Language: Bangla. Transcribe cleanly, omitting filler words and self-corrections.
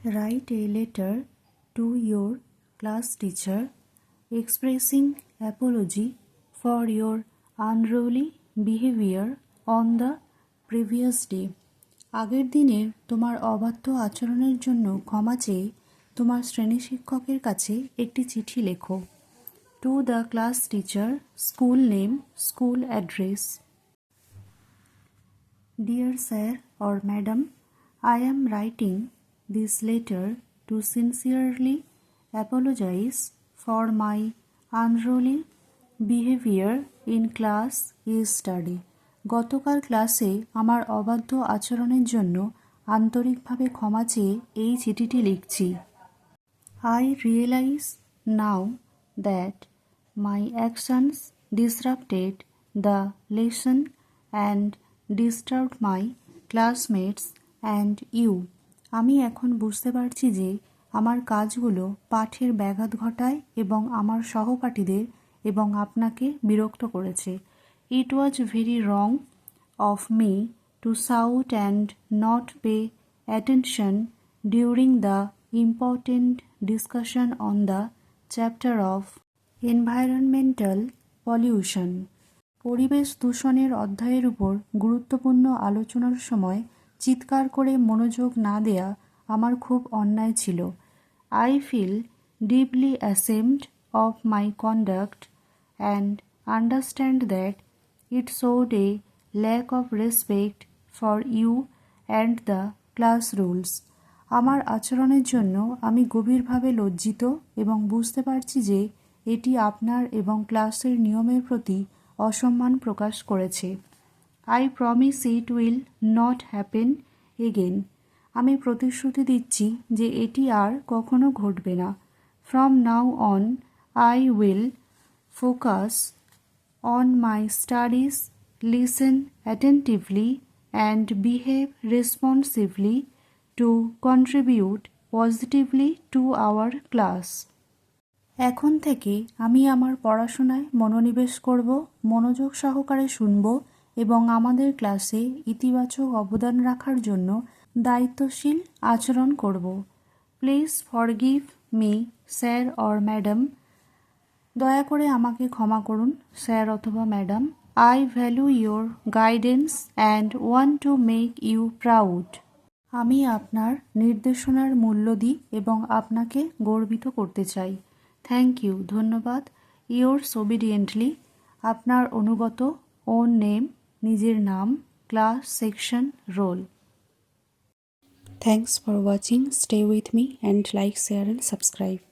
Write a letter to your class teacher expressing apology for your unruly behavior on the previous day. আগের দিনের তোমার অবাধ্য আচরণের জন্য ক্ষমা চেয়ে তোমার শ্রেণী শিক্ষকের কাছে একটি চিঠি লেখো। To the class teacher, school name, school address. Dear sir or madam, I am writing this letter to sincerely apologize for my unruly behavior in class yesterday. গতকাল ক্লাসে আমার অবাধ্য আচরণের জন্য আন্তরিকভাবে ক্ষমা চেয়ে এই চিঠিটি লিখছি। I realize now that my actions disrupted the lesson and disturbed my classmates and you. আমি এখন বুঝতে পারছি যে আমার কাজগুলো পাঠের ব্যাঘাত ঘটায় এবং আমার সহপাঠীদের এবং আপনাকে বিরক্ত করেছে। It was very wrong of me to shout and not pay attention during the important discussion on the chapter of environmental pollution. পরিবেশ দূষণের অধ্যায়ের উপর গুরুত্বপূর্ণ আলোচনার সময় চিৎকার করে মনোযোগ না দেয়া আমার খুব অন্যায় ছিল। I feel deeply ashamed of my conduct and understand that it showed a lack of respect for you and the class rules. আমার আচরণের জন্য আমি গভীরভাবে লজ্জিত এবং বুঝতে পারছি যে এটি আপনার এবং ক্লাসের নিয়মের প্রতি অসম্মান প্রকাশ করেছে। I promise it will not happen again. আমি প্রতিশ্রুতি দিচ্ছি যে এটি আর কখনো ঘটবে না। From now on, I will focus on my studies, listen attentively, and behave responsibly to contribute positively to our class. এখন থেকে আমি আমার পড়াশোনায় মনোনিবেশ করব, মনোযোগ সহকারে শুনব এবং আমাদের ক্লাসে ইতিবাচক অবদান রাখার জন্য দায়িত্বশীল আচরণ করব। Please forgive me sir or madam. দয়া করে আমাকে ক্ষমা করুন স্যার অথবা madam. I value your guidance and want to make you proud. আমি আপনার নির্দেশনার মূল্য দিই এবং আপনাকে গর্বিত করতে চাই। থ্যাংক ইউ, ধন্যবাদ। ইয়োর্স ওবিডিয়েন্টলি, আপনার অনুগত। ওন নেম, নিজের নাম, class, section, roll. Thanks for watching. Stay with me and like, share and subscribe.